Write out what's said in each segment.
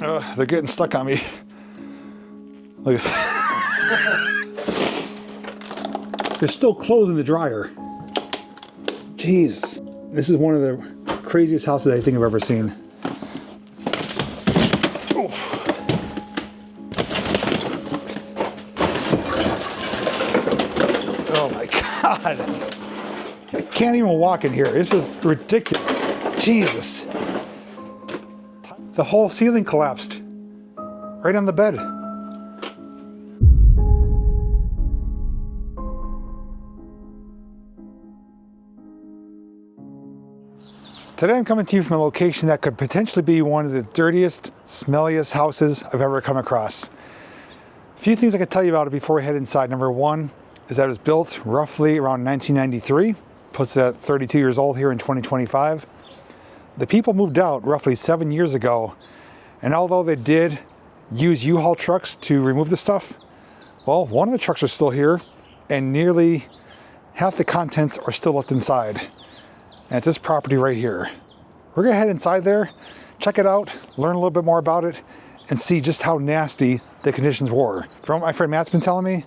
They're getting stuck on me. Look. There's still clothes in the dryer. Jeez. This is one of the craziest houses I think I've ever seen. Oh. Oh my God. I can't even walk in here. This is ridiculous. Jesus. The whole ceiling collapsed. Right on the bed. Today I'm coming to you from a location that could potentially be one of the dirtiest, smelliest houses I've ever come across. A few things I could tell you about it before we head inside. Number one is that it was built roughly around 1993, puts it at 32 years old here in 2025. The people moved out roughly 7 years ago, and although they did use U-Haul trucks to remove the stuff, well, one of the trucks are still here, and nearly half the contents are still left inside. And it's this property right here. We're gonna head inside there, check it out, learn a little bit more about it, and see just how nasty the conditions were. From what my friend Matt's been telling me,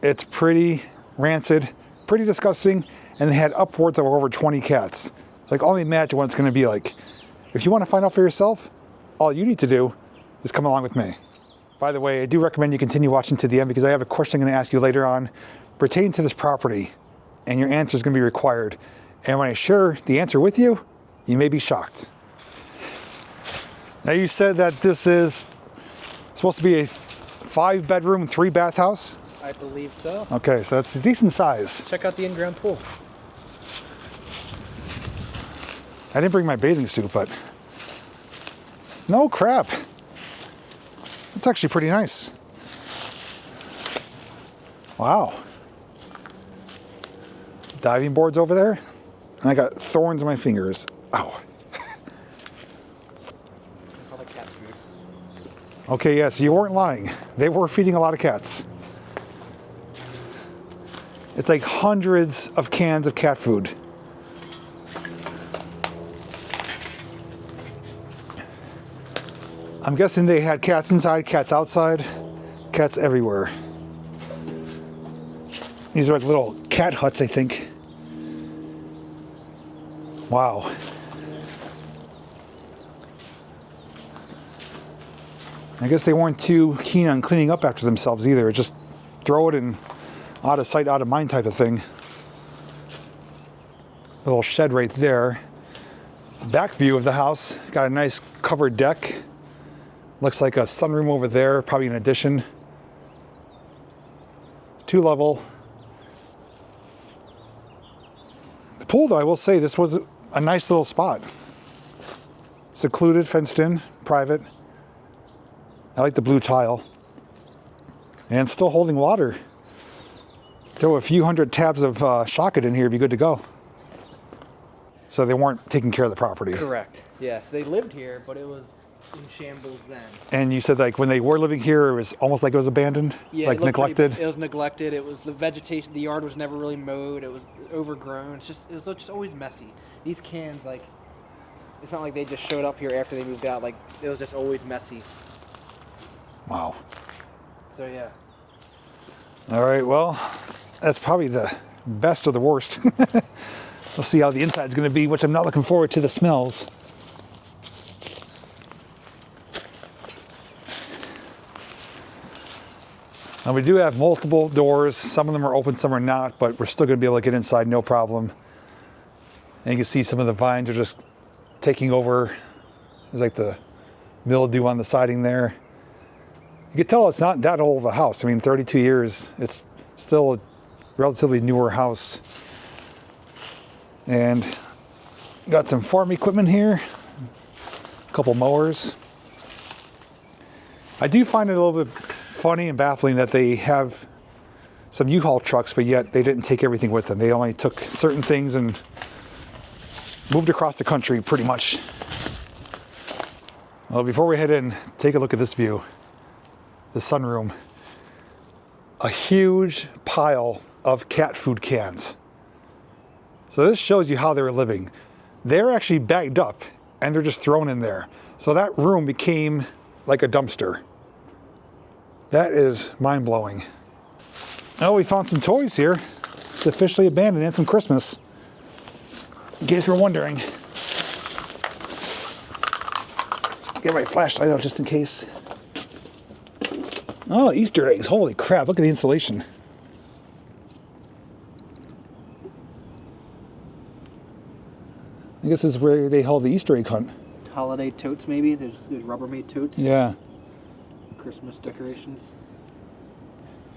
it's pretty rancid, pretty disgusting, and they had upwards of over 20 cats. Like, only imagine what it's gonna be like. If you wanna find out for yourself, all you need to do is come along with me. By the way, I do recommend you continue watching to the end because I have a question I'm gonna ask you later on pertaining to this property, and your answer is gonna be required. And when I share the answer with you, you may be shocked. Now, you said that this is supposed to be a 5-bedroom, 3-bath house? I believe so. Okay, so it's a decent size. Check out the in-ground pool. I didn't bring my bathing suit, but no crap. It's actually pretty nice. Wow. Diving boards over there. And I got thorns in my fingers. Ow. Cat food. Okay, yes, you weren't lying. They were feeding a lot of cats. It's like hundreds of cans of cat food. I'm guessing they had cats inside, cats outside, cats everywhere. These are like little cat huts, I think. Wow. I guess they weren't too keen on cleaning up after themselves either. Just throw it in out of sight, out of mind type of thing. Little shed right there. Back view of the house. Got a nice covered deck. Looks like a sunroom over there, probably an addition. 2-level. The pool, though, I will say this was a nice little spot. Secluded, fenced in, private. I like the blue tile. And still holding water. Throw a few hundred tabs of Shock It in here, it'd be good to go. So they weren't taking care of the property. Correct. Yes, they lived here, but it was in shambles then. And you said like when they were living here, it was almost like it was abandoned? Yeah, like neglected? It was neglected. It was the vegetation, the yard was never really mowed. It was overgrown. It was just always messy. These cans, like, it's not like they just showed up here after they moved out. Like, it was just always messy. Wow. So, yeah. All right, well, that's probably the best of the worst. We'll see how the inside's gonna be, which I'm not looking forward to the smells. Now we do have multiple doors. Some of them are open, some are not, but we're still gonna be able to get inside, no problem. And you can see some of the vines are just taking over. There's like the mildew on the siding there. You can tell it's not that old of a house. I mean, 32 years, it's still a relatively newer house. And got some farm equipment here, a couple mowers. I do find it a little bit funny and baffling that they have some U-Haul trucks, but yet they didn't take everything with them. They only took certain things and moved across the country pretty much. Well, before we head in, take a look at this view, the sunroom. A huge pile of cat food cans. So this shows you how they were living. They're actually bagged up and they're just thrown in there. So that room became like a dumpster. That is mind-blowing. Oh, we found some toys here. It's officially abandoned and some Christmas. In case you're wondering. Get my flashlight out just in case. Oh, Easter eggs. Holy crap, look at the insulation. I guess this is where they held the Easter egg hunt. Holiday totes, maybe. There's Rubbermaid totes. Yeah. Christmas decorations.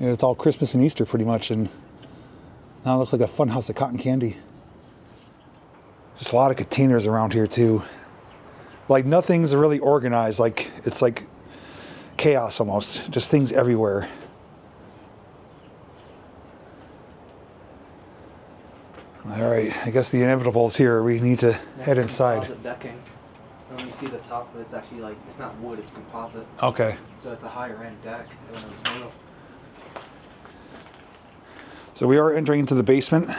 Yeah, it's all Christmas and Easter pretty much, and now it looks like a fun house of cotton candy. Just a lot of containers around here too. Like nothing's really organized. Like it's like chaos almost. Just things everywhere. All right, I guess the inevitable is here. We need to head inside. Composite decking. When you see the top, it's actually like, it's not wood, it's composite. Okay. So it's a higher end deck. So we are entering into the basement.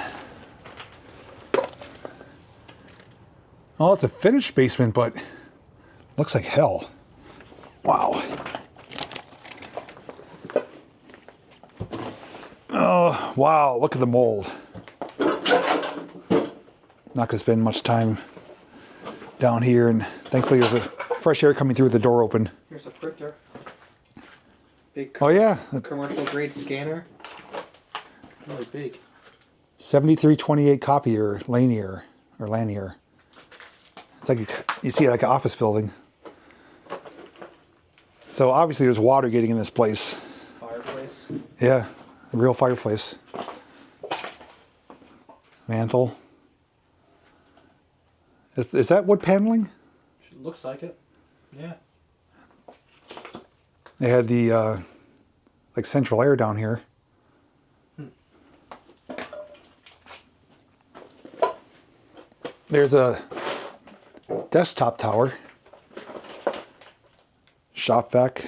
Oh, it's a finished basement, but looks like hell. Wow. Oh, wow, look at the mold. Not gonna spend much time down here, and thankfully there's a fresh air coming through with the door open. Here's a printer. Big Oh yeah, commercial grade scanner. Really big. 7328 copier, Lanier. It's like you see it like an office building. So obviously there's water getting in this place. Fireplace. Yeah, a real fireplace. Mantle. Is that wood paneling? Looks like it. Yeah. They had the like central air down here. There's a desktop tower. Shop vac.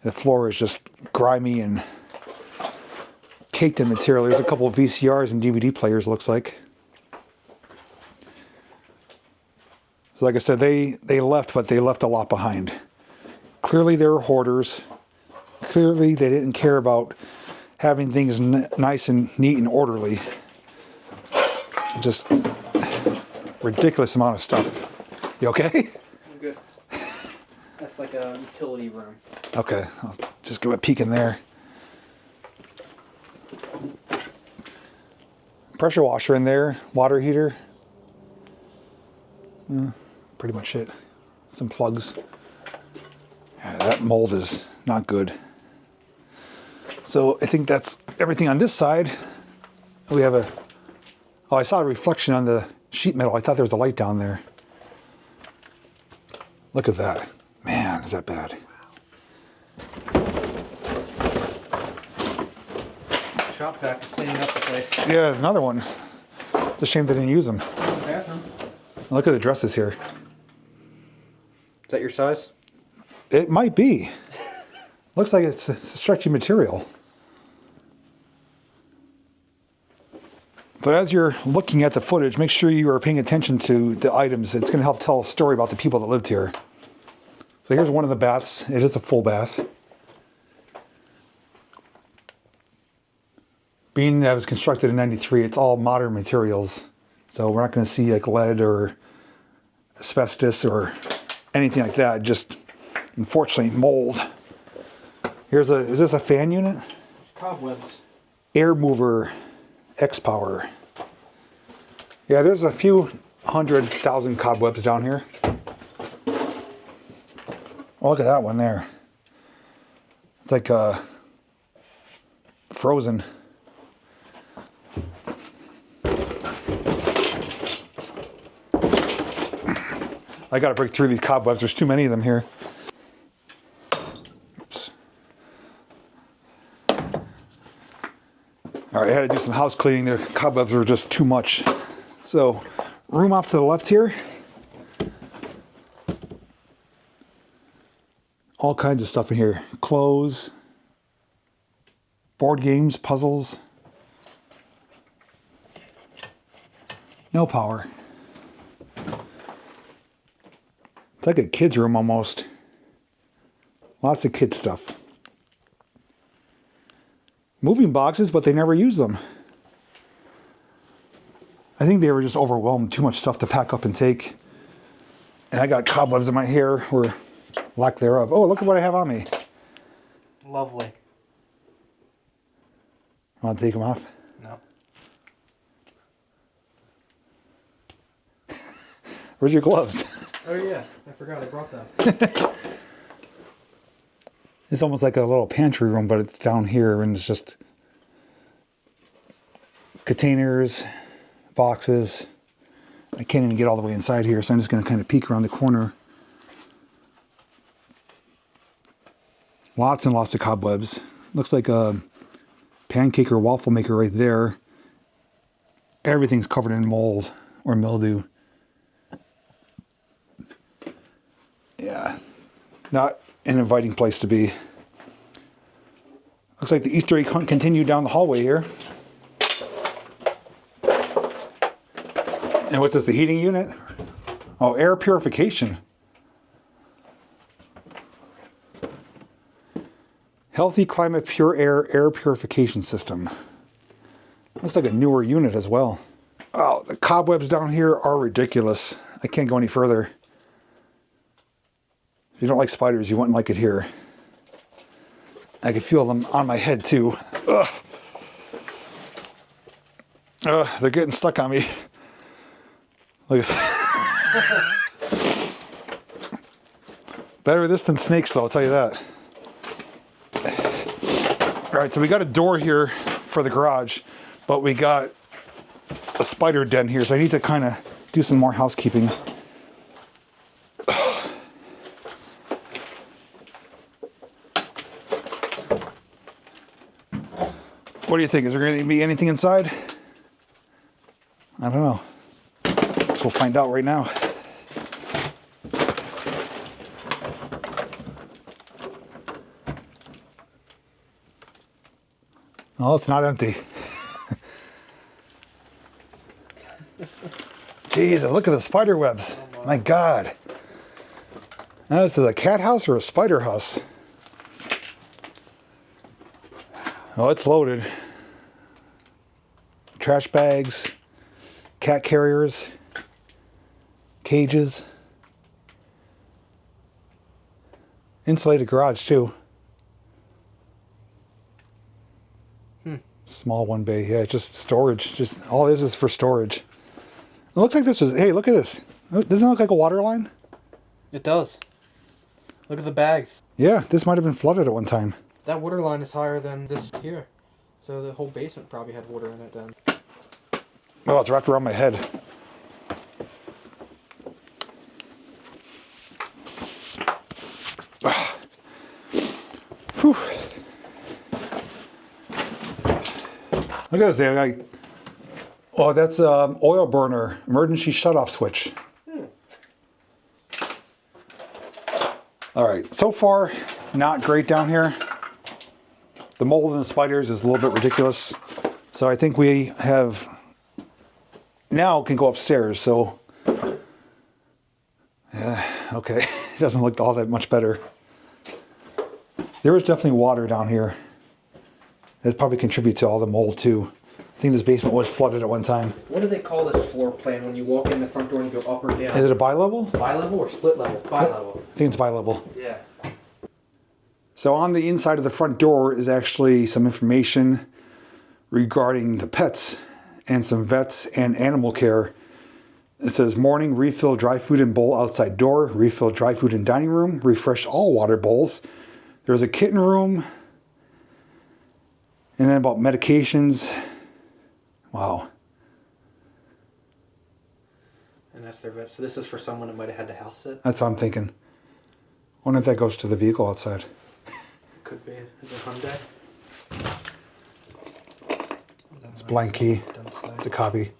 The floor is just grimy and caked in material. There's a couple of VCRs and DVD players, looks like. So like I said, they left, but they left a lot behind. Clearly they were hoarders. Clearly they didn't care about having things nice and neat and orderly. Just ridiculous amount of stuff. You okay? I'm good. That's like a utility room. Okay, I'll just give a peek in there. Pressure washer in there, water heater. Pretty much it. Some plugs. Yeah, that mold is not good. So I think that's everything on this side. We have a, oh, I saw a reflection on the sheet metal. I thought there was a light down there. Look at that. Man, is that bad. Shop vac cleaning up the place. Yeah, there's another one. It's a shame they didn't use them. Bathroom. Look at the dresses here. Is that your size? It might be. Looks like it's a stretchy material. So as you're looking at the footage, make sure you are paying attention to the items. It's going to help tell a story about the people that lived here. So here's one of the baths. It is a full bath. Being that it was constructed in '93, it's all modern materials. So we're not going to see like lead or asbestos or anything like that. Just, unfortunately, mold. Is this a fan unit? There's cobwebs. Air mover X-Power. Yeah, there's a few 100,000 cobwebs down here. Oh, look at that one there. It's like frozen. I gotta break through these cobwebs. There's too many of them here. Oops. All right, I had to do some house cleaning. The cobwebs were just too much. So, room off to the left here. All kinds of stuff in here. Clothes, board games, puzzles. No power. It's like a kid's room almost. Lots of kid stuff. Moving boxes, but they never use them. I think they were just overwhelmed. Too much stuff to pack up and take. And I got cobwebs in my hair, or lack thereof. Oh, look at what I have on me. Lovely. Want to take them off? No. Where's your gloves? Oh yeah, I forgot I brought them. It's almost like a little pantry room, but it's down here, and it's just containers, boxes. I can't even get all the way inside here, so I'm just going to kind of peek around the corner. Lots and lots of cobwebs. Looks like a pancake or waffle maker right there. Everything's covered in mold or mildew. Yeah, not an inviting place to be. Looks like the Easter egg hunt continued down the hallway here. And what's this, the heating unit? Oh, air purification. Healthy climate pure air purification system. Looks like a newer unit as well. Oh, the cobwebs down here are ridiculous. I can't go any further. If you don't like spiders, you wouldn't like it here. I can feel them on my head too. Ugh. They're getting stuck on me. Look. Better this than snakes though, I'll tell you that. All right, so we got a door here for the garage, but we got a spider den here, so I need to kind of do some more housekeeping. What do you think? Is there going to be anything inside? I don't know. Guess we'll find out right now. Oh, it's not empty. Jeez, look at the spider webs. My God. Now, this is a cat house or a spider house? Oh, it's loaded. Trash bags, cat carriers, cages. Insulated garage too. Small one bay, yeah, just storage. Just all this is for storage. It looks like this was, hey, look at this. Doesn't it look like a water line? It does. Look at the bags. Yeah, this might have been flooded at one time. That water line is higher than this here. So the whole basement probably had water in it then. Oh, it's wrapped around my head. Whew. Look at this. Oh, that's an oil burner, emergency shutoff switch. All right, so far, not great down here. The mold and the spiders is a little bit ridiculous. So I think we have now can go upstairs. So, yeah, okay. It doesn't look all that much better. There was definitely water down here. That probably contributes to all the mold too. I think this basement was flooded at one time. What do they call this floor plan when you walk in the front door and go up or down? Is it a bi-level? Bi-level or split level? Bi-level. I think it's bi-level. Yeah. So on the inside of the front door is actually some information regarding the pets and some vets and animal care. It says morning, refill dry food and bowl outside door, refill dry food in dining room, refresh all water bowls. There's a kitten room. And then about medications. Wow. And that's their vet. So this is for someone that might have had the house sit? That's what I'm thinking. Wonder if that goes to the vehicle outside. Could be. Is it Hyundai? It's a blank key. It's a copy.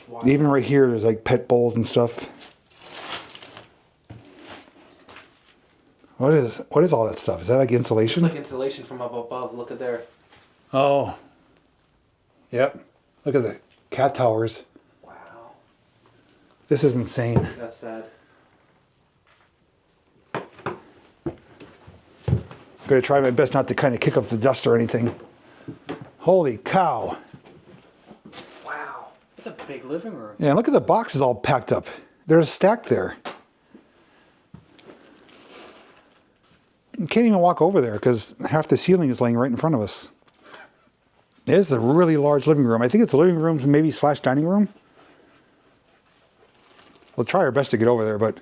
Wow. Even right here, there's like pet bowls and stuff. What is all that stuff? Is that like insulation? It's like insulation from up above. Look at there. Oh. Yep. Look at the cat towers. Wow. This is insane. That's sad. Gonna try my best not to kind of kick up the dust or anything. Holy cow. Wow. That's a big living room. Yeah, look at the boxes all packed up. They're stacked there. You can't even walk over there because half the ceiling is laying right in front of us. This is a really large living room. I think it's a living room, maybe / dining room. We'll try our best to get over there, but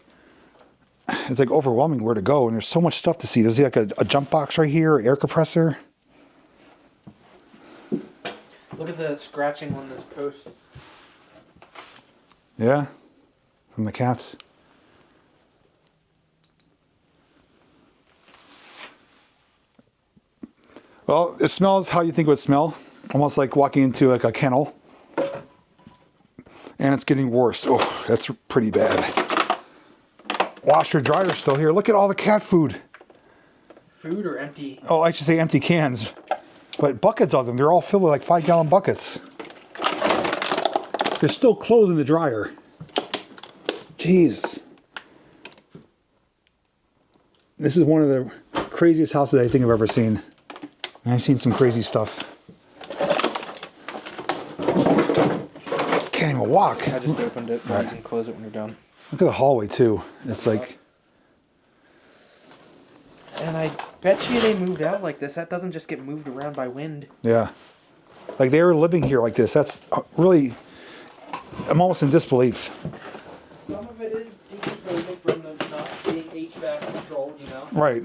it's like overwhelming where to go, and there's so much stuff to see. There's like a jump box right here, air compressor. Look at the scratching on this post. Yeah, from the cats. Well, it smells how you think it would smell. Almost like walking into like a kennel. And it's getting worse. Oh, that's pretty bad. Washer dryer still here. Look at all the cat food. Food or empty? Oh, I should say empty cans. But buckets of them. They're all filled with like 5-gallon buckets. There's still clothes in the dryer. Jeez. This is one of the craziest houses I think I've ever seen. I've seen some crazy stuff. Can't even walk. I just opened it. Right. You can close it when you're done. Look at the hallway too. It's like... And I bet you they moved out like this. That doesn't just get moved around by wind. Yeah. Like they were living here like this. That's really... I'm almost in disbelief. Some of it is decomposing from the not being HVAC controlled, you know? Right.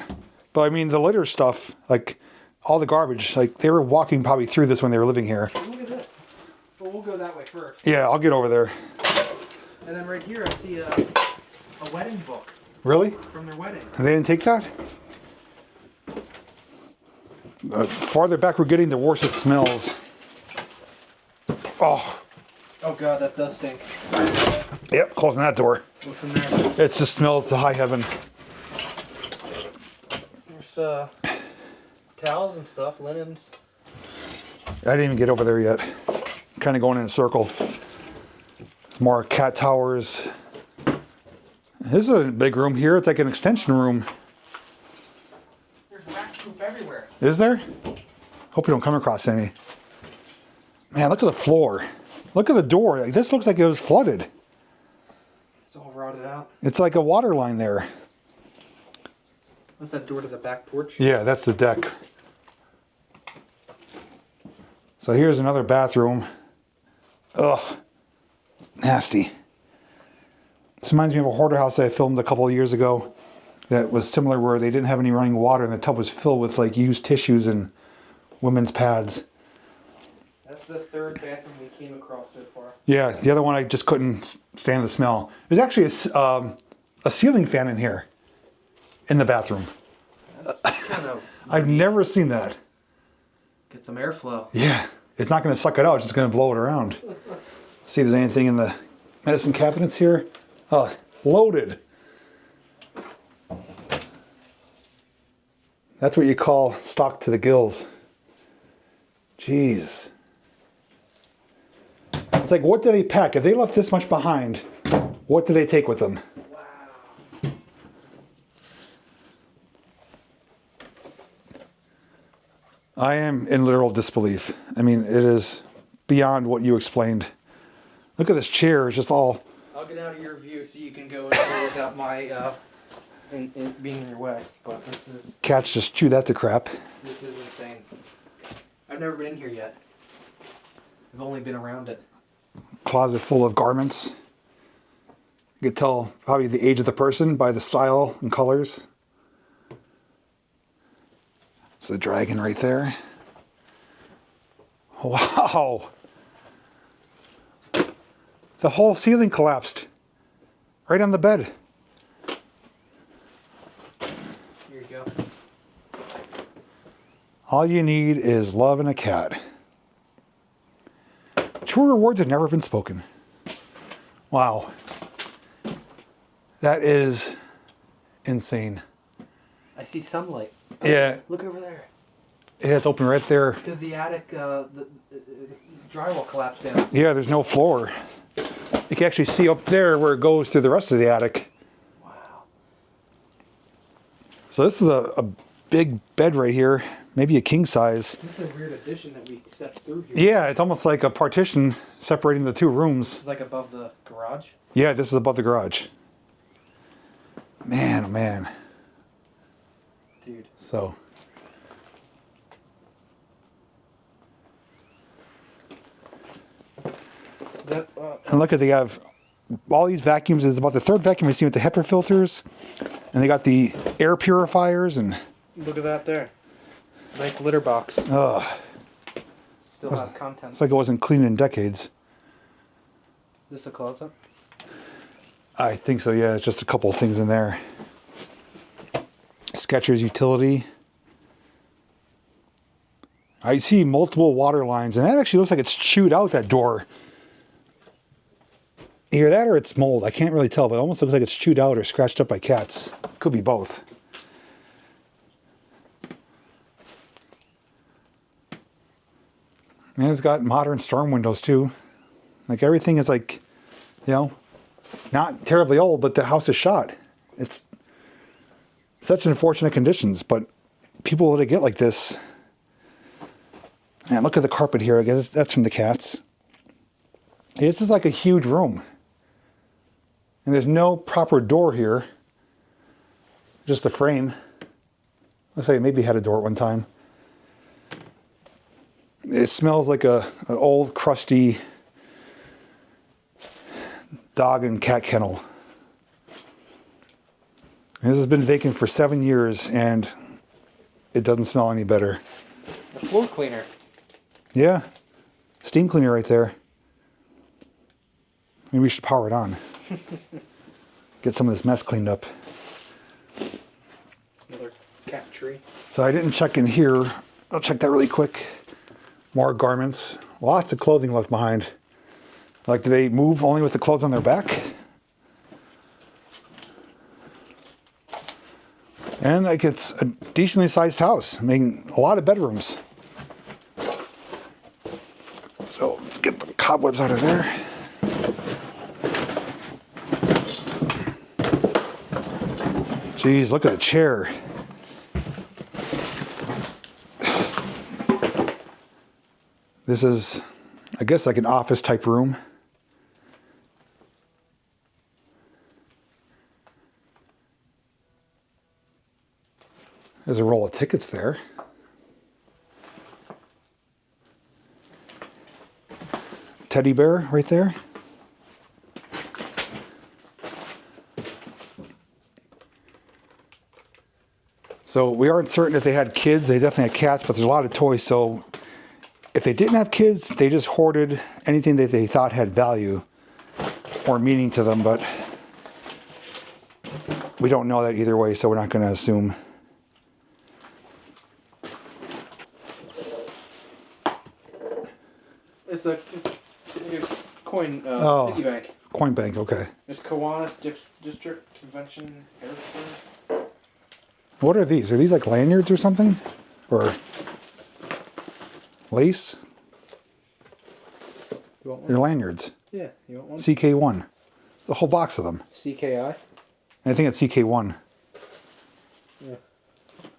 But I mean, the litter stuff, like all the garbage, like they were walking probably through this when they were living here. Look at this. But we'll go that way first. Yeah, I'll get over there. And then right here I see a wedding book. Really? From their wedding. And they didn't take that? The farther back we're getting, the worse it smells. Oh. Oh god, that does stink. Yep, closing that door. What's in there? It just smells to high heaven. There's towels and stuff, linens. I didn't even get over there yet. Kind of going in a circle. There's more cat towers. This is a big room here. It's like an extension room. There's rat poop everywhere. Is there? Hope you don't come across any. Man, look at the floor. Look at the door. Like, this looks like it was flooded. It's all rotted out. It's like a water line there. What's that door to the back porch? Yeah, that's the deck. So here's another bathroom. Ugh. Nasty. This reminds me of a hoarder house that I filmed a couple of years ago that was similar, where they didn't have any running water and the tub was filled with like used tissues and women's pads. That's the third bathroom we came across so far. Yeah, the other one I just couldn't stand the smell. There's actually a ceiling fan in here, in the bathroom. That's kind of... I've never seen that. Get some airflow. Yeah, it's not going to suck it out, it's just going to blow it around. See if there's anything in the medicine cabinets here. Oh, loaded. That's what you call stocked to the gills. Jeez. It's like, what do they pack? If they left this much behind, what do they take with them? Wow. I am in literal disbelief. I mean, it is beyond what you explained. Look at this chair. It's just all... I'll get out of your view so you can go in here without my being in your way. But this is... Cats just chew that to crap. This is insane. I've never been in here yet. I've only been around it. Closet full of garments. You could tell probably the age of the person by the style and colors. There's the dragon right there. Wow. The whole ceiling collapsed. Right on the bed. Here you go. All you need is love and a cat. Truer words have never been spoken. Wow. That is insane. I see sunlight. Yeah. Look over there. Yeah, it's open right there. Because the attic, the drywall collapsed down. Yeah, there's no floor. You can actually see up there where it goes to the rest of the attic. Wow. So this is a big bed right here, maybe a king size. This is a weird addition that we stepped through here. Yeah, it's almost like a partition separating the two rooms. It's like above the garage. Yeah, this is above the garage. Man, oh man. Dude. So. That, And look at, they have all these vacuums. It's about the third vacuum I've seen with the HEPA filters. And they got the air purifiers and... look at that there. Nice litter box. Ugh. Still has content. It's like it wasn't cleaned in decades. Is this a closet? I think so, yeah. It's just a couple of things in there. Skechers utility. I see multiple water lines, and that actually looks like it's chewed out, that door. Either that or it's mold. I can't really tell, but it almost looks like it's chewed out or scratched up by cats. Could be both. And it's got modern storm windows too. Like everything is like, you know, not terribly old, but the house is shot. It's such unfortunate conditions, but people let it get like this. Man, look at the carpet here. I guess that's from the cats. This is like a huge room. And there's no proper door here. Just a frame. Looks like it maybe had a door at one time. It smells like an old, crusty dog and cat kennel. And this has been vacant for 7 years, and it doesn't smell any better. A floor cleaner. Yeah. Steam cleaner right there. Maybe we should power it on. Get some of this mess cleaned up. Another cat tree. So I didn't check in here. I'll check that really quick. More garments. Lots of clothing left behind. Like, do they move only with the clothes on their back? And like, it's a decently sized house. I mean, a lot of bedrooms. So let's get the cobwebs out of there. Jeez, look at the chair. This is, I guess, like an office type room. There's a roll of tickets there. Teddy bear right there. So we aren't certain if they had kids. They definitely had cats, but there's a lot of toys. So if they didn't have kids, they just hoarded anything that they thought had value or meaning to them. But we don't know that either way, so we're not going to assume. It's a coin piggy bank. Coin bank, okay. It's Kiwanis District Convention Harrison. What are these? Are these like lanyards or something? Or lace? You want one? They're lanyards. Yeah, you want one? CK1. The whole box of them. CKI? I think it's CK1. Yeah.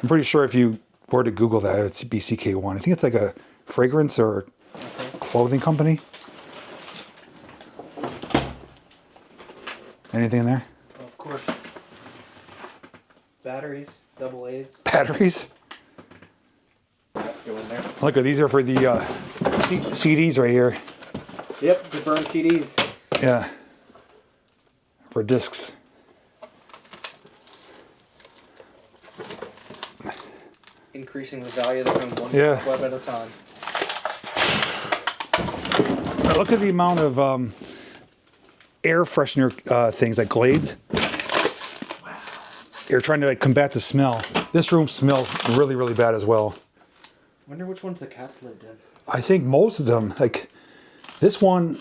I'm pretty sure if you were to Google that, it would be CK1. I think it's like a fragrance or clothing company. Anything in there? Of course. Batteries, double A's. Batteries? Let's go in there. Look, these are for the CDs right here. Yep, the burn CDs. Yeah. For discs. Increasing the value of them one Yeah. web at a time. Look at the amount of air freshener things, like Glades. Wow. They're trying to like combat the smell. This room smells really, really bad as well. Wonder which ones the cats lived in. I think most of them, like this one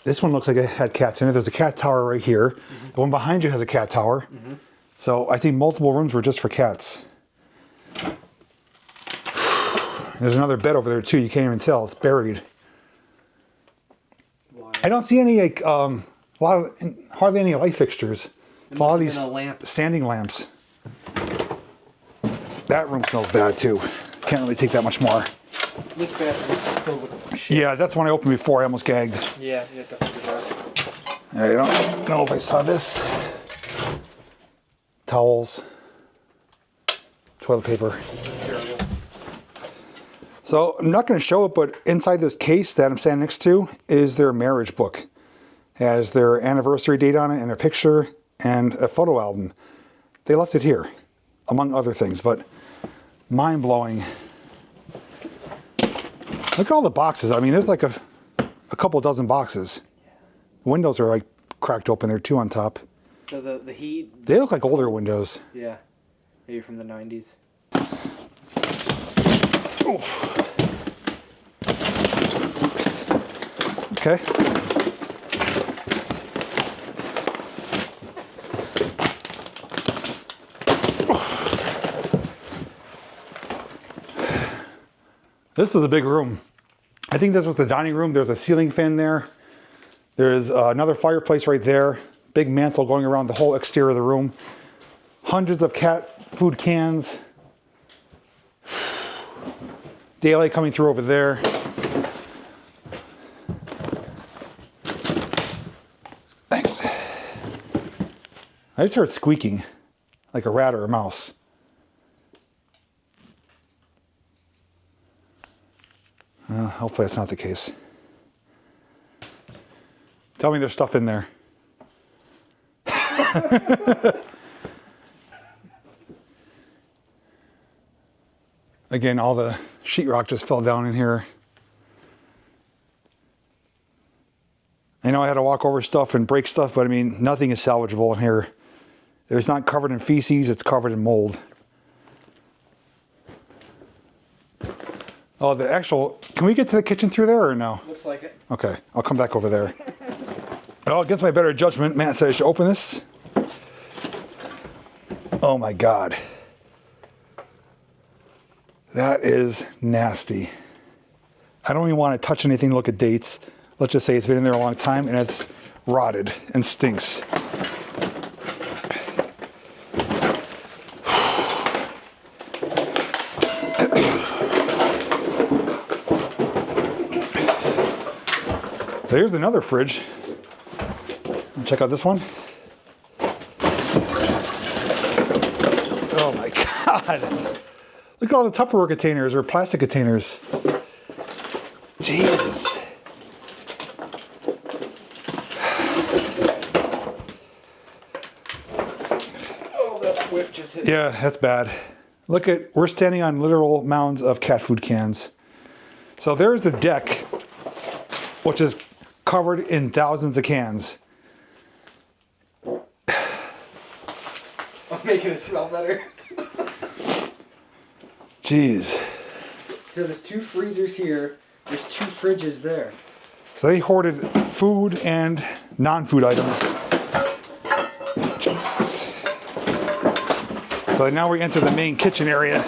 looks like it had cats in it. There's a cat tower right here. Mm-hmm. The one behind you has a cat tower. Mm-hmm. So I think multiple rooms were just for cats. There's another bed over there too. You can't even tell. It's buried. Wow. I don't see any like hardly any light fixtures. A lot of these a lamp. standing lamps. That room smells bad too. Can't really take that much more. This bathroom is filled with shit. Yeah, that's one I opened before. I almost gagged. Yeah, you have to figure it out. I don't know if I saw this. Towels. Toilet paper. Terrible. So I'm not going to show it, but inside this case that I'm standing next to is their marriage book. It has their anniversary date on it and their picture and a photo album. They left it here, among other things, but mind-blowing. Look at all the boxes. I mean, there's like a couple dozen boxes. The windows are like cracked open there too on top. So the heat. They look like older windows. Yeah, maybe from the 90s. Oh. Okay. This is a big room. I think this was the dining room. There's a ceiling fan there. There's another fireplace right there. Big mantle going around the whole exterior of the room. Hundreds of cat food cans. Daylight coming through over there. Thanks. I just heard squeaking, like a rat or a mouse. Hopefully that's not the case. Tell me there's stuff in there. Again, all the sheetrock just fell down in here. I know I had to walk over stuff and break stuff, but I mean, nothing is salvageable in here. It's not covered in feces, it's covered in mold. Oh, the actual, can we get to the kitchen through there or no? Looks like it. Okay, I'll come back over there. Well, against my better judgment, Matt said I should open this. Oh my God. That is nasty. I don't even want to touch anything, look at dates. Let's just say it's been in there a long time and it's rotted and stinks. There's another fridge. Check out this one. Oh my God. Look at all the Tupperware containers or plastic containers. Jesus. Oh, that whiff just hit. Yeah, that's bad. Look at, we're standing on literal mounds of cat food cans. So there's the deck, which is covered in thousands of cans. I'm making it smell better. Jeez. So there's 2 freezers here. There's 2 fridges there. So they hoarded food and non-food items. Jesus. So now we enter the main kitchen area.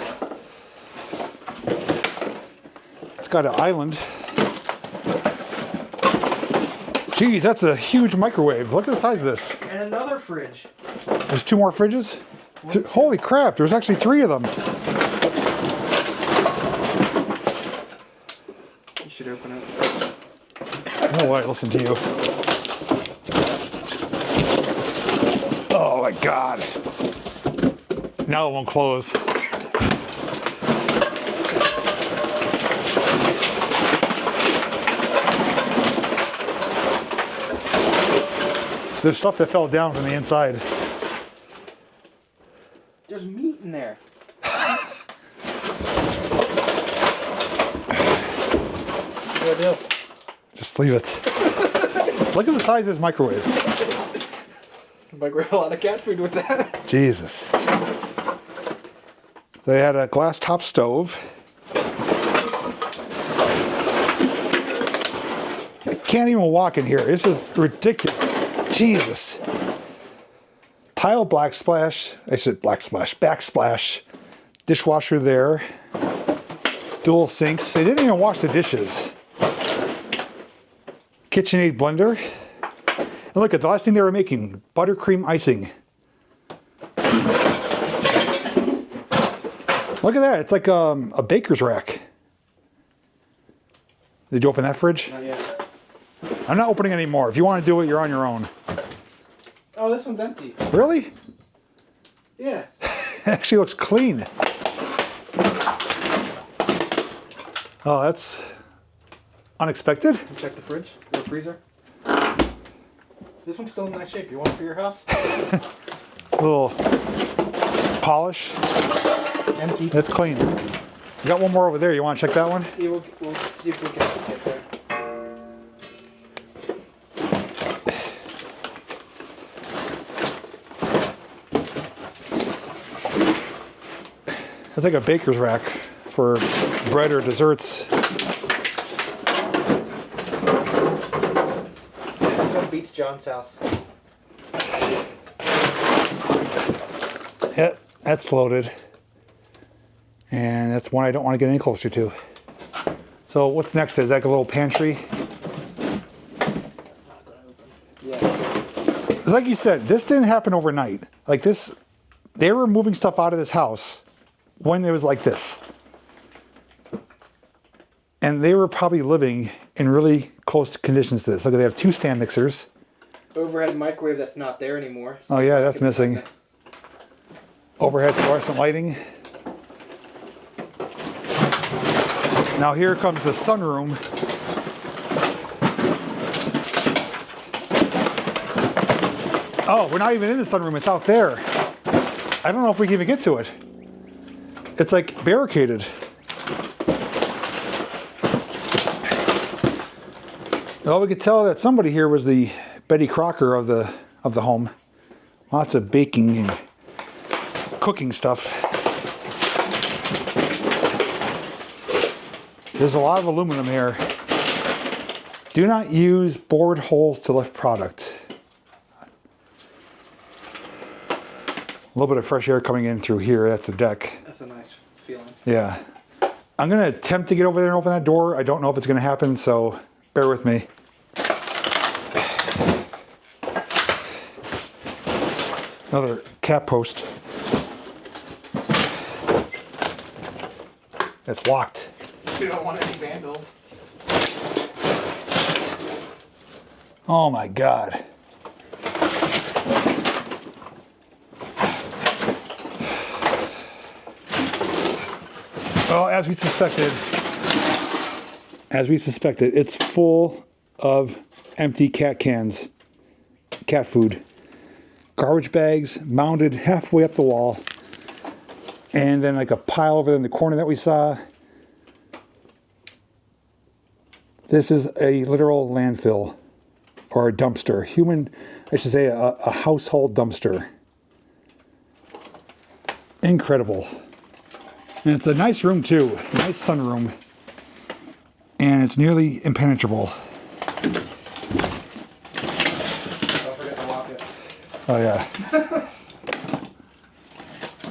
It's got an island. Geez, that's a huge microwave. Look at the size of this. And another fridge. There's 2 more fridges? Holy crap, there's actually 3 of them. You should open it. Oh, I listen to you. Oh my God. Now it won't close. There's stuff that fell down from the inside. There's meat in there. What do I do? Just leave it. Look at the size of this microwave. I might grab a lot of cat food with that. Jesus. They had a glass top stove. I can't even walk in here. This is ridiculous. Jesus. Tile backsplash. I said backsplash. Dishwasher there. Dual sinks. They didn't even wash the dishes. KitchenAid blender. And look at the last thing they were making, buttercream icing. Look at that. It's like a baker's rack. Did you open that fridge? Not yet. I'm not opening any more. If you want to do it, you're on your own. Oh, this one's empty. Really? Yeah. It actually looks clean. Oh, that's unexpected. Check the fridge or freezer. This one's still in nice shape. You want it for your house? A little polish. Empty. That's clean. You got one more over there. You want to check that one? Yeah, we'll see if we can get there. That's like a baker's rack for bread or desserts. This one beats John's house. Yeah, that's loaded. And that's one I don't want to get any closer to. So what's next? Is that like a little pantry? Yeah. It's like you said, this didn't happen overnight. Like this, they were moving stuff out of this house when it was like this. And they were probably living in really close conditions to this. Look, they have 2 stand mixers. Overhead microwave that's not there anymore. Oh yeah, that's missing. Overhead fluorescent lighting. Now here comes the sunroom. Oh, we're not even in the sunroom, it's out there. I don't know if we can even get to it. It's like barricaded. Well, we could tell that somebody here was the Betty Crocker of the home. Lots of baking and cooking stuff. There's a lot of aluminum here. Do not use bored holes to lift product. A little bit of fresh air coming in through here. That's the deck. That's a nice feeling. Yeah. I'm going to attempt to get over there and open that door. I don't know if it's going to happen, so bear with me. Another cat post. It's locked. We don't want any vandals. Oh my God. Well, as we suspected, it's full of empty cat cans, cat food. Garbage bags mounted halfway up the wall. And then like a pile over there in the corner that we saw. This is a literal landfill or a dumpster. I should say a household dumpster. Incredible. And it's a nice room too, nice sunroom. And it's nearly impenetrable. Don't forget to lock it. Oh yeah.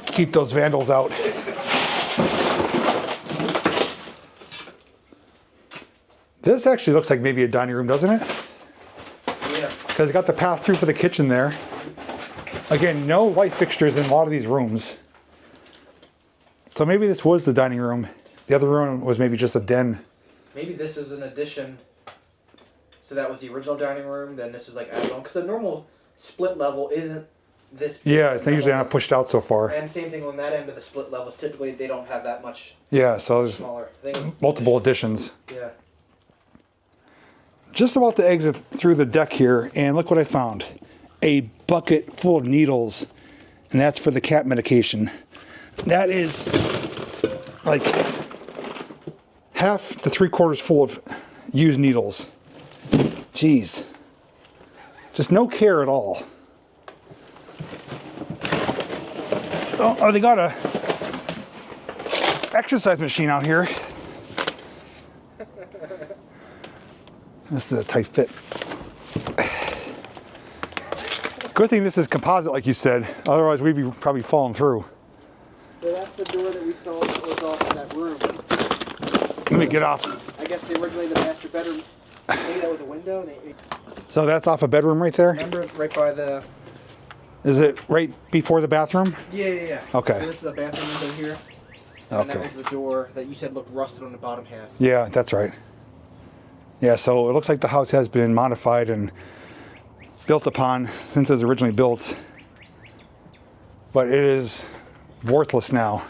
Keep those vandals out. This actually looks like maybe a dining room, doesn't it? Yeah. Because it's got the pass-through for the kitchen there. Again, no light fixtures in a lot of these rooms. So maybe this was the dining room. The other room was maybe just a den. Maybe this is an addition. So that was the original dining room. Then this is like added on. Because the normal split level isn't this big. Yeah, it's usually not pushed out so far. And same thing on that end of the split levels. Typically, they don't have that much Yeah, so there's smaller thing. multiple additions. Yeah. Just about to exit through the deck here, and look what I found. A bucket full of needles, and that's for the cat medication. That is like half to 3/4 full of used needles. Jeez. Just no care at all. Oh, they got a exercise machine out here. This is a tight fit. Good thing this is composite, like you said. Otherwise, we'd be probably falling through. So that's the door that we saw that was off in that room. Let me get off. I guess originally the master bedroom, maybe that was a window. So that's off a bedroom right there? Remember, right by the... Is it right before the bathroom? Yeah. Okay. So this is the bathroom window here. And Okay. that was the door that you said looked rusted on the bottom half. Yeah, that's right. Yeah, so it looks like the house has been modified and built upon since it was originally built. But it is worthless now.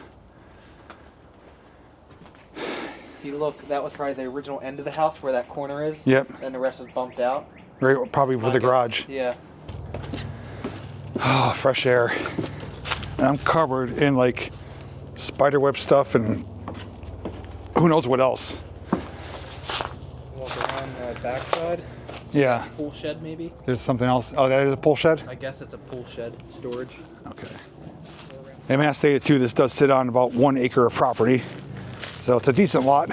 If you look, that was probably the original end of the house where that corner is. Yep. And the rest is bumped out. Right, probably with the garage. Yeah. Oh, fresh air. And I'm covered in like spiderweb stuff and who knows what else. Walk around the backside. Yeah. Pool shed maybe? There's something else. Oh, that is a pool shed? I guess it's a pool shed storage. Okay. And may I state it too, this does sit on about 1 acre of property. So it's a decent lot.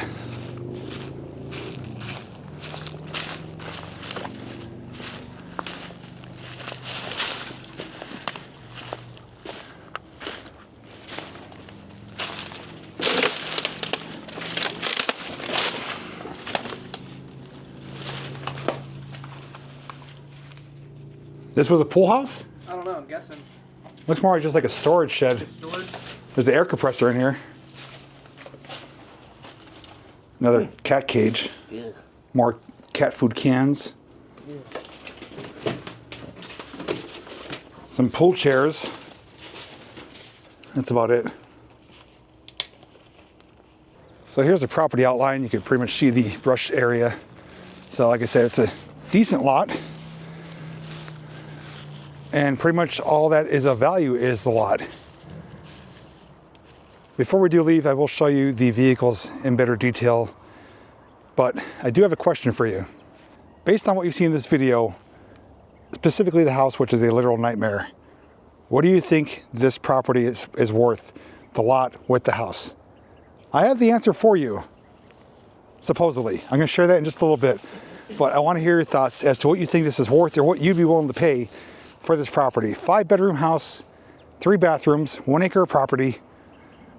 This was a pool house? I don't know, I'm guessing. Looks more just like a storage shed. Storage? There's an air compressor in here. Another cat cage. Yeah. More cat food cans. Yeah. Some pool chairs. That's about it. So here's the property outline. You can pretty much see the brush area. So like I said, it's a decent lot. And pretty much all that is of value is the lot. Before we do leave, I will show you the vehicles in better detail, but I do have a question for you. Based on what you've seen in this video, specifically the house, which is a literal nightmare, what do you think this property is worth, the lot with the house? I have the answer for you, supposedly. I'm gonna share that in just a little bit, but I wanna hear your thoughts as to what you think this is worth or what you'd be willing to pay for this property. 5-bedroom house, 3 bathrooms, 1 acre of property,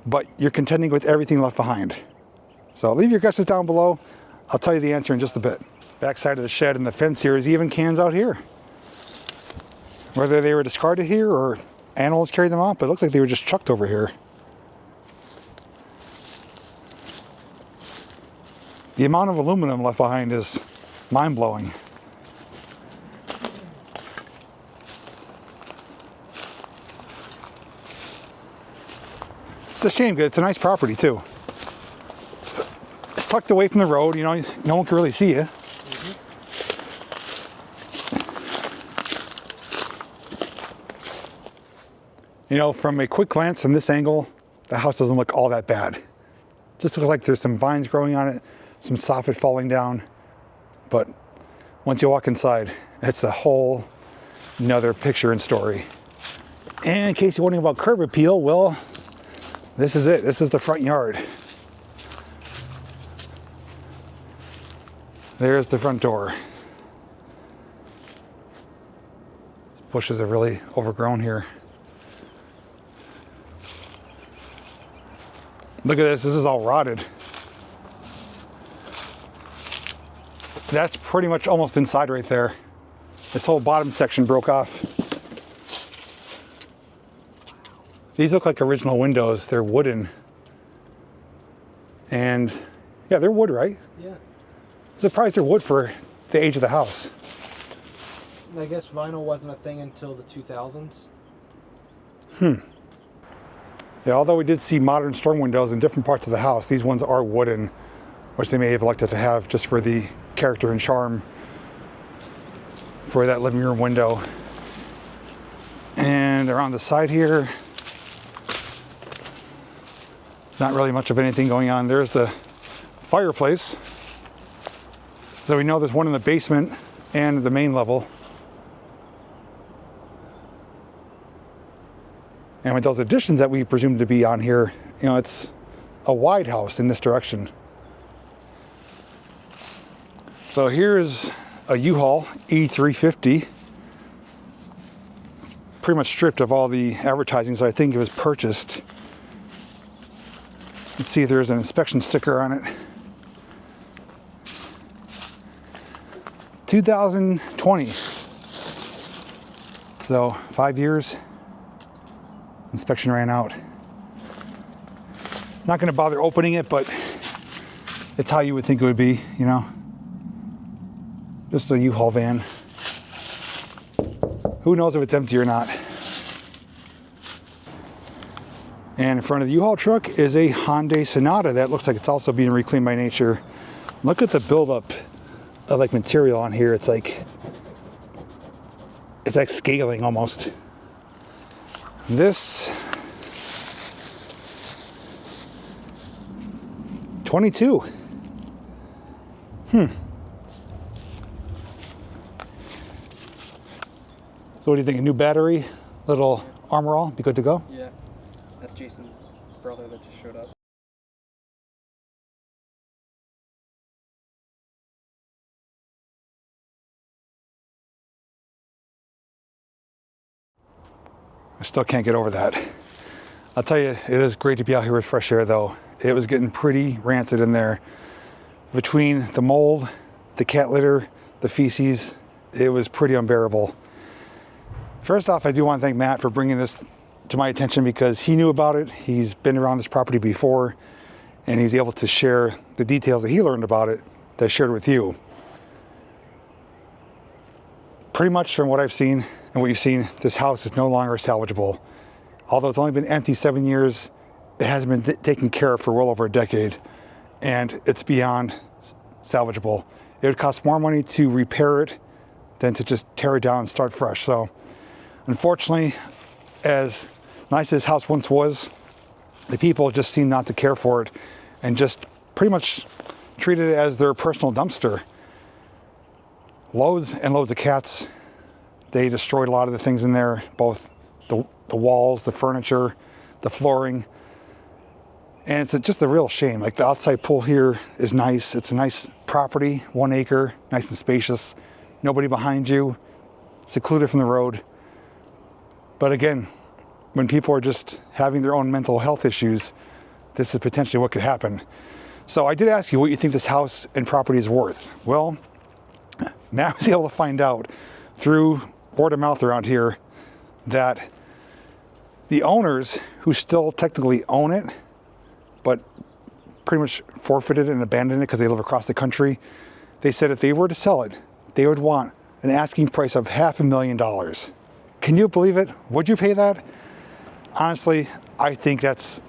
but you're contending with everything left behind. So leave your guesses down below. I'll tell you the answer in just a bit. Backside of the shed and the fence here is even cans out here. Whether they were discarded here or animals carried them out, but it looks like they were just chucked over here. The amount of aluminum left behind is mind-blowing. It's a shame because it's a nice property too. It's tucked away from the road, you know, no one can really see you. You know, from a quick glance from this angle, the house doesn't look all that bad. Just looks like there's some vines growing on it, some soffit falling down. But once you walk inside, it's a whole nother picture and story. And in case you're wondering about curb appeal, well, this is it. This is the front yard. There's the front door. These bushes are really overgrown here. Look at this. This is all rotted. That's pretty much almost inside right there. This whole bottom section broke off. These look like original windows. They're wooden. And yeah, they're wood, right? Yeah. I'm surprised they're wood for the age of the house. I guess vinyl wasn't a thing until the 2000s. Yeah, although we did see modern storm windows in different parts of the house, these ones are wooden, which they may have elected to have just for the character and charm for that living room window. And around the side here, not really much of anything going on. There's the fireplace. So we know there's one in the basement and the main level. And with those additions that we presume to be on here, you know, it's a wide house in this direction. So here's a U-Haul E350. It's pretty much stripped of all the advertising, so I think it was purchased. Let's see if there's an inspection sticker on it. 2020. So 5 years. Inspection ran out. Not going to bother opening it, but it's how you would think it would be, you know. Just a U-Haul van. Who knows if it's empty or not. And in front of the U-Haul truck is a Hyundai Sonata that looks like it's also being reclaimed by nature. Look at the buildup of like material on here. It's like scaling almost. This 22. So what do you think? A new battery, little armor all, be good to go? Yeah. That's Jason's brother that just showed up. I still can't get over that. I'll tell you, it is great to be out here with fresh air though. It was getting pretty rancid in there. Between the mold, the cat litter, the feces, it was pretty unbearable. First off, I do want to thank Matt for bringing this to my attention because he knew about it. He's been around this property before and he's able to share the details that he learned about it that I shared with you. Pretty much from what I've seen and what you've seen, this house is no longer salvageable. Although it's only been empty 7 years, it has been taken care of for well over a decade, and it's beyond salvageable. It would cost more money to repair it than to just tear it down and start fresh. So, unfortunately, as nice as this house once was, the people just seem not to care for it and just pretty much treated it as their personal dumpster. Loads and loads of cats. They destroyed a lot of the things in there, both the walls, the furniture, the flooring. And it's just a real shame. Like the outside pool here is nice. It's a nice property, 1 acre, nice and spacious. Nobody behind you, secluded from the road. But again, when people are just having their own mental health issues, this is potentially what could happen. So I did ask you what you think this house and property is worth. Well, Matt was able to find out through word of mouth around here that the owners who still technically own it, but pretty much forfeited and abandoned it because they live across the country, they said if they were to sell it, they would want an asking price of $500,000. Can you believe it? Would you pay that? Honestly, I think that's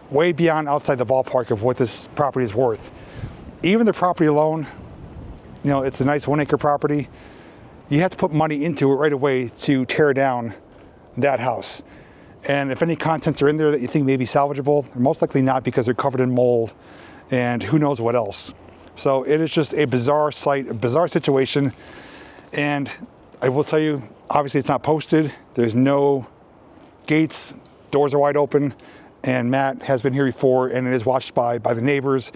way beyond outside the ballpark of what this property is worth. Even the property alone, you know, it's a nice 1 acre property. You have to put money into it right away to tear down that house. And if any contents are in there that you think may be salvageable, they're most likely not because they're covered in mold and who knows what else. So it is just a bizarre sight, a bizarre situation. And I will tell you, obviously it's not posted. There's no gates, doors are wide open. And Matt has been here before and it is watched by the neighbors,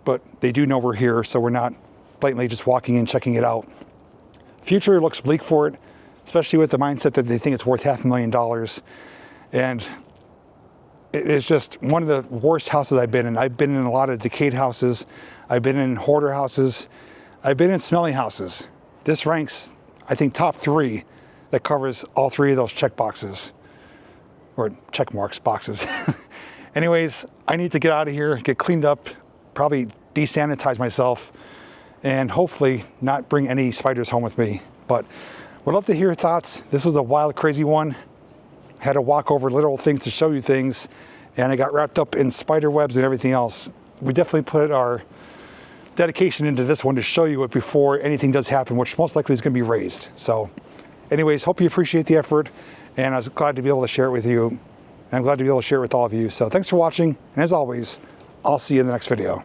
but they do know we're here. So we're not blatantly just walking in, checking it out. Future looks bleak for it, especially with the mindset that they think it's worth $500,000. And it is just one of the worst houses I've been in. I've been in a lot of decayed houses. I've been in hoarder houses. I've been in smelly houses. This ranks, I think, top 3 that covers all 3 of those check boxes, or check marks boxes. Anyways, I need to get out of here, get cleaned up, probably desanitize myself, and hopefully not bring any spiders home with me. But would love to hear your thoughts. This was a wild, crazy one. Had to walk over literal things to show you things, and I got wrapped up in spider webs and everything else. We definitely put our dedication into this one to show you it before anything does happen, which most likely is going to be raised. So anyways, hope you appreciate the effort, and I was glad to be able to share it with you. And I'm glad to be able to share it with all of you. So thanks for watching, and as always, I'll see you in the next video.